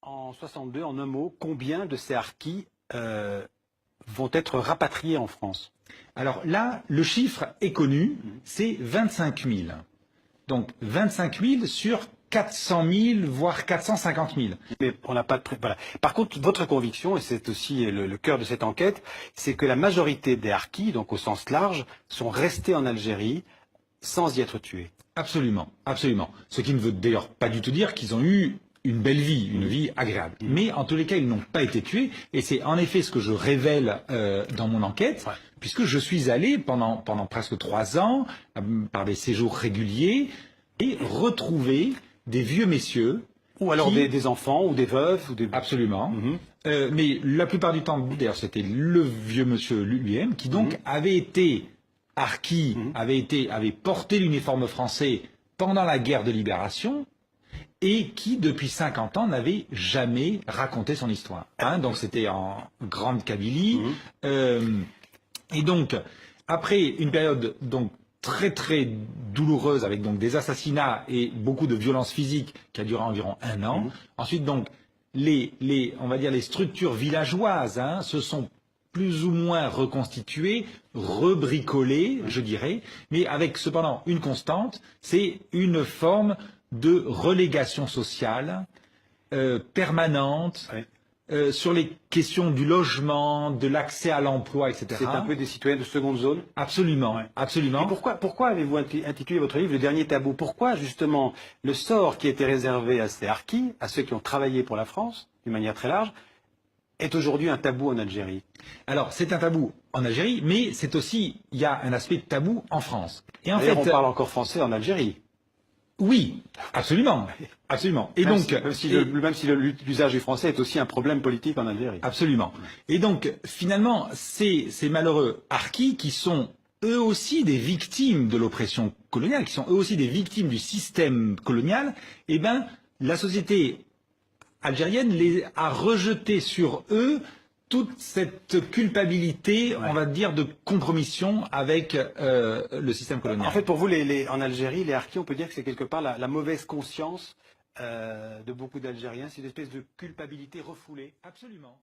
En 62, en un mot, combien de ces harkis vont être rapatriés en France? Alors là, le chiffre est connu, c'est 25 000. Donc 25 000 sur 400 000, voire 450 000. Mais on n'a pas de voilà. Par contre, votre conviction, et c'est aussi le cœur de cette enquête, c'est que la majorité des harkis, donc au sens large, sont restés en Algérie sans y être tués. Absolument, absolument. Ce qui ne veut d'ailleurs pas du tout dire qu'ils ont eu une belle vie, une vie agréable. Mais en tous les cas, ils n'ont pas été tués. Et c'est en effet ce que je révèle dans mon enquête, puisque je suis allé pendant presque 3 ans, par des séjours réguliers, et retrouver des vieux messieurs. Ou alors des enfants, ou des veuves, ou des... Absolument. Mais la plupart du temps, d'ailleurs, c'était le vieux monsieur lui-même, qui donc avait été harki, avait porté l'uniforme français pendant la guerre de libération, et qui, depuis 50 ans, n'avait jamais raconté son histoire. Donc c'était en grande Kabylie. Et donc, après une période donc très très douloureuse, avec donc des assassinats et beaucoup de violences physiques qui a duré environ 1 an. Ensuite, donc, on va dire les structures villageoises se sont plus ou moins reconstituées, rebricolées, je dirais, mais avec cependant une constante, c'est une forme de relégation sociale permanente sur les questions du logement, de l'accès à l'emploi, etc. C'est un peu des citoyens de seconde zone? Absolument, absolument. Et pourquoi avez-vous intitulé votre livre « Le dernier tabou » ? Pourquoi justement le sort qui était réservé à ces harkis, à ceux qui ont travaillé pour la France, d'une manière très large, est aujourd'hui un tabou en Algérie? Alors, c'est un tabou en Algérie, mais c'est aussi, il y a un aspect tabou en France. Et en fait, on parle encore français en Algérie. Oui, absolument, absolument. Et même donc, même si l'usage du français est aussi un problème politique en Algérie. Absolument. Et donc, finalement, ces malheureux harkis qui sont eux aussi des victimes de l'oppression coloniale, qui sont eux aussi des victimes du système colonial, eh ben, la société algérienne les a rejetés sur eux toute cette culpabilité, on va dire, de compromission avec le système colonial. En fait, pour vous, en Algérie, les harkis, on peut dire que c'est quelque part la mauvaise conscience de beaucoup d'Algériens, c'est une espèce de culpabilité refoulée. Absolument.